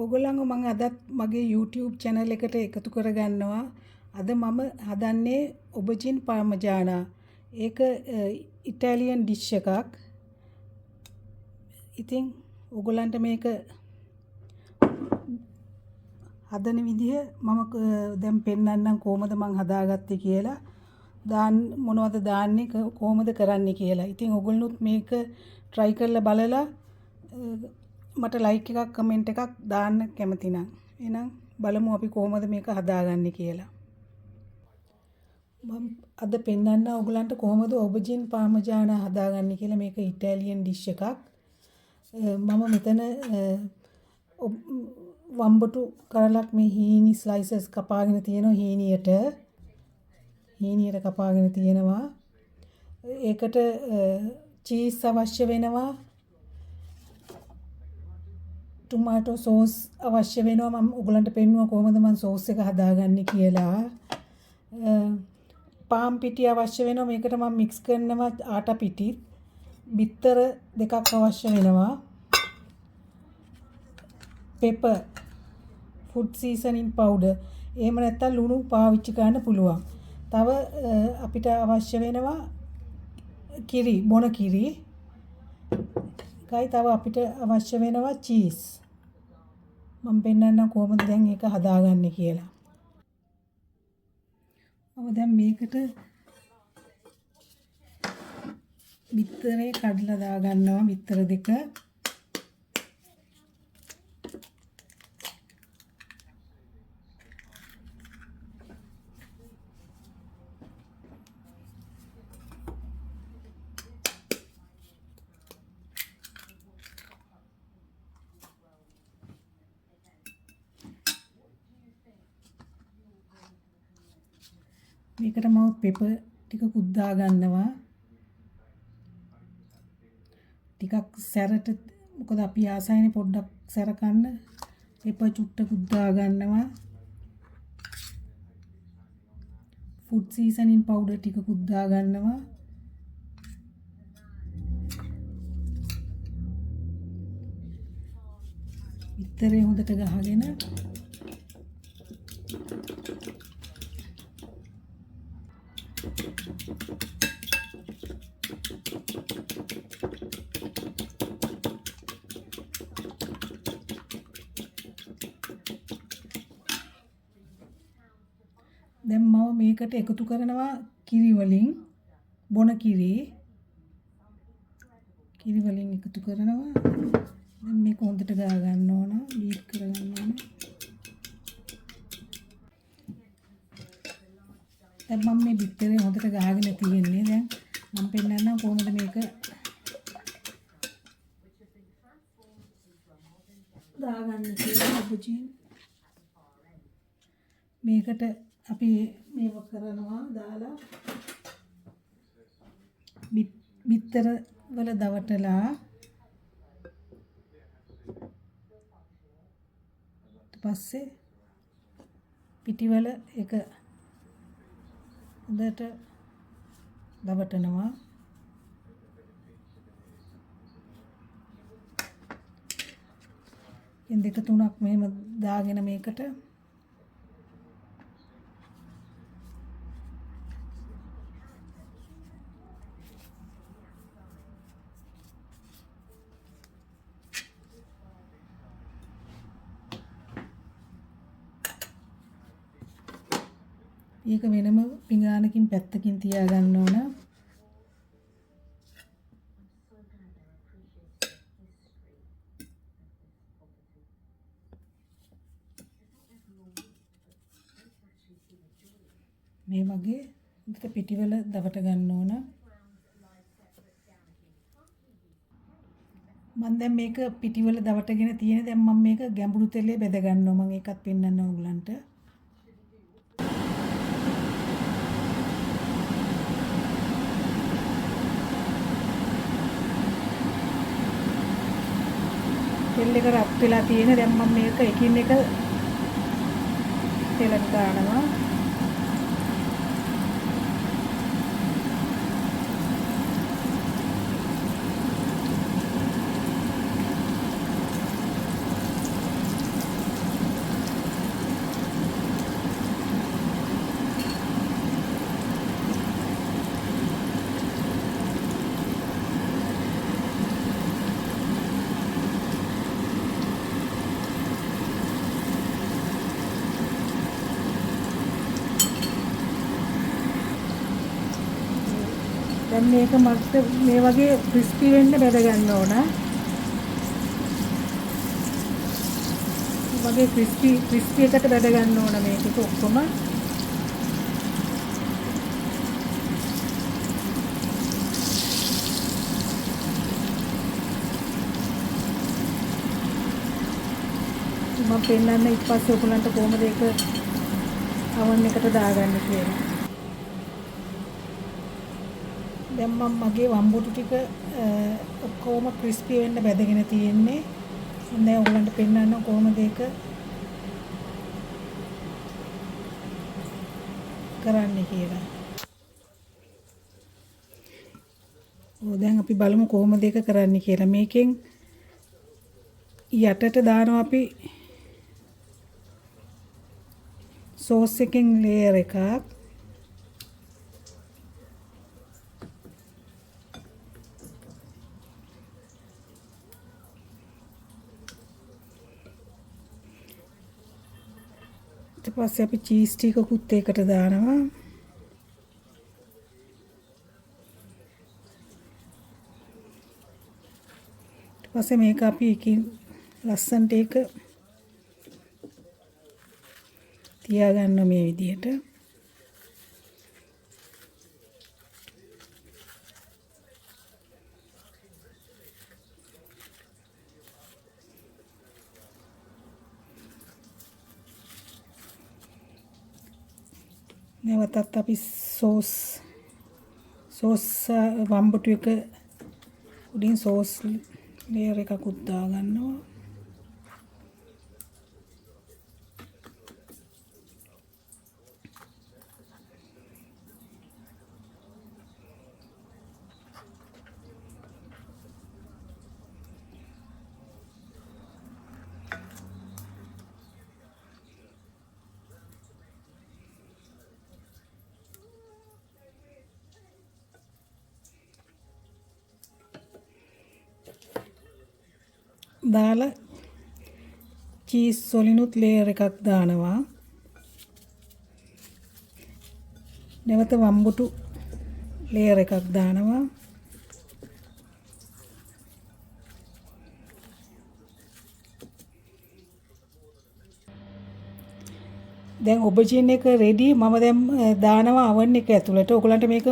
ඕගොල්ලන්ව මම අදත් මගේ YouTube channel එකට එකතු කරගන්නවා. අද මම හදන්නේ ඔබජින් පාර්මජානා. ඒක ඉතාලියන් ඩිෂ් එකක්. ඉතින් ඕගොල්ලන්ට මේක හදන විදිහ මම දැන් පෙන්නන්නම් කොහොමද මම හදාගත්තේ කියලා. මොනවද දාන්නේ කොහොමද කරන්නේ කියලා. ඉතින් ඕගොල්ලොත් මේක try කරලා බලලා මට like එකක් comment එකක් දාන්න කැමති නම්. එහෙනම් බලමු අපි කොහොමද මේක හදාගන්නේ කියලා. මම අද පෙන්නන්න ඕගොල්ලන්ට කොහොමද ඔබජින් පාර්මජානා හදාගන්නේ කියලා. මේක ඉතාලියන් ඩිෂ් එකක්. මම මෙතන වම්බටු කරලක් මේ හීනි ස්ලයිසස් කපාගෙන තියෙනවා. හීනියට කපාගෙන තියෙනවා. ඒකට චීස් අවශ්‍ය වෙනවා. ටොමැටෝ සෝස් අවශ්‍ය වෙනවා. මම ඔයගලන්ට පෙන්නුවා කොහොමද මම සෝස් එක හදාගන්නේ කියලා. පාම් පිටි අවශ්‍ය වෙනවා. මේකට මම මික්ස් කරනවා ආටා පිටි. බිත්තර දෙකක් අවශ්‍ය වෙනවා. pepper, food seasoning powder. එහෙම නැත්නම් ලුණු පාවිච්චි කරන්න පුළුවන්. තව අපිට අවශ්‍ය වෙනවා කිරි, බොන කිරි. තව අපිට අවශ්‍ය වෙනවා චීස්. මම පෙන්නන්නම් කොහොමද දැන් ඒක හදාගන්නේ කියලා. මම දැන් මේකට බිත්තරේ කඩලා දාගන්නවා. බිත්තර දෙක. මේකට මම පෙපර් ටිකකුත් දාගන්නවා. ටිකක් සැරට මොකද අපි ආසයිනේ පොඩ්ඩක් සැර කන්න. පෙපර් චුට්ටකුත් දාගන්නවා. ෆුඩ් සීසනින් පවුඩර් ටිකකුත් දාගන්නවා. ඉතරේ හොඳට ගහගෙන දැන් මම මේකට එකතු කරනවා කිරි වලින් බොන කිරි වලින් එකතු කරනවා. දැන් මේක හොඳට ගා ගන්න ඕන, බීට් කරගන්න ඕන. දැන් මම මේ බිත්තරේ හොඳට ගහගෙන තියෙන්නේ. දැන් මම පෙන්නන්නම් කොහොමද මේක දාගන්නේ කියලා. ඔබජින් මේකට අපි මේව කරනවා දාලා බිත්තර වල දවටලා ඊට පස්සේ පිටිවල එක හොඳට දවටනවා. ඉන් දෙක තුනක් මෙහෙම දාගෙන මේකට ඒක වෙනම පිඟානකින් පැත්තකින් තියාගන්න ඕන. මේ වගේ පිටිවල දවට ගන්න ඕන. මම දැන් මේක පිටිවල දවටගෙන තියෙන. දැන් මම මේක ගැඹුරු තෙලේ බෙද ගන්නවා. මම ඒකත් පෙන්නන්න ඕගලන්ට. තෙල් එක රත් වෙලා තියෙන. දැන් මම මේක එකින් එක තෙලක් දානවා. දැන් මේක මට මේ වගේ ක්‍රිස්පි වෙන්න බෙද ගන්න ඕන. මේ වගේ ක්‍රිස්පි එකට බෙද ගන්න ඕන මේක ඔක්කොම. මම පෙන්නන්න ඊපස්සේ ඔයගලන්ට කොහොමද ඒක oven එකට දාගන්නේ කියලා. දැන් මම මගේ වම්බුටු ටික ඔක්කොම ක්‍රිස්පි වෙන්න බැදගෙන තියෙන්නේ. මම දැන් ඔයගලන්ට පෙන්නන්න කොහොමද ඒක කරන්නේ කියලා. දැන් අපි බලමු කොහොමද ඒක කරන්නේ කියලා. මේකෙන් යටට දානවා අපි සෝස් එකෙන් ලේයර් එකක්. ඊට පස්සේ අපි චීස් ටිකකුත් ඒකට දානවා. ඊට පස්සේ මේක අපි එකකින් ලස්සන්ට ඒක තියාගන්න මේ විදිහට. නැවතත් අපි සෝස් වම්බුටු එක උඩින් සෝස් ලේයර් එකකුත් දාගන්නවා. දාලා චීස් වලිනුත් ලේයර් එකක් දානවා. නැවත වම්බුටු ලේයර් එකක් දානවා. දැන් ඔබජින් එක රෙඩි. මම දැන් දානවා oven එක ඇතුළට. ඔයගලන්ට මේක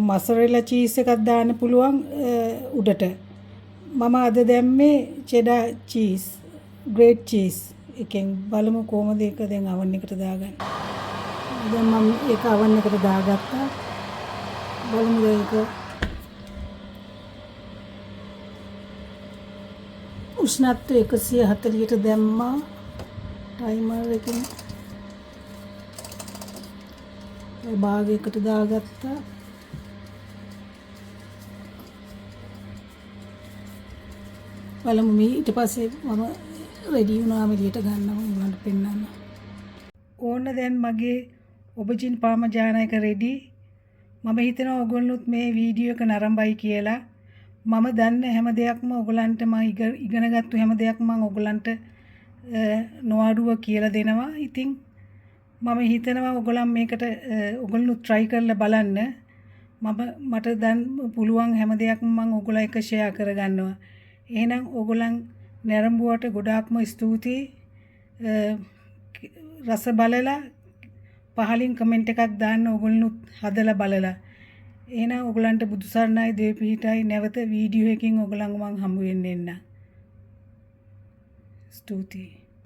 මසරෙලා චීස් එකක් දාන්න පුළුවන් උඩට. මම අද දැම්මේ චෙඩා චීස්, ග්‍රේට් චීස් එකෙන්. බලමු කොහොමද ඒක දැන් oven එකට දාගන්නේ. දැන් මම ඒක oven එකට දාගත්තා. බලමු ඒක උෂ්ණත්වය 140ට දැම්මා ටයිමර් එකෙන්. ඒ භාගයකට දාගත්තා. බලමු මේ ඊට පස්සේ මම රෙඩි වුණාම එළියට ගන්නවා උඹලන්ට පෙන්නන්න. ඕන්න දැන් මගේ ඔබජින් පාමජාන එක රෙඩි. මම හිතනවා ඔයගොල්ලොත් මේ වීඩියෝ එක නරඹයි කියලා. මම දන්න හැම දෙයක්ම ඔයගලන්ට මම ඉගෙනගත්තු හැම දෙයක්ම මම ඔයගලන්ට නොඅඩුව කියලා දෙනවා. ඉතින් මම හිතනවා ඔයගොල්ලන් මේකට ඔයගොල්ලෝ try කරලා බලන්න. මට දැන් පුළුවන් හැම දෙයක්ම මම ඔයගොල්ලෝ එක්ක share කරගන්නවා. එහෙනම් ඔයගොල්ලන් නැරඹුවට ගොඩාක්ම ස්තුතියි. රස බලලා පහලින් කමෙන්ට් එකක් දාන්න ඔයගොල්ලොත් හදලා බලලා. එහෙනම් ඔයගොල්ලන්ට බුදු සරණයි දේව පිහිටයි. නැවත වීඩියෝ එකකින් ඔයගොල්ලන්ව මම හමු වෙන්න එන්න. ස්තුතියි.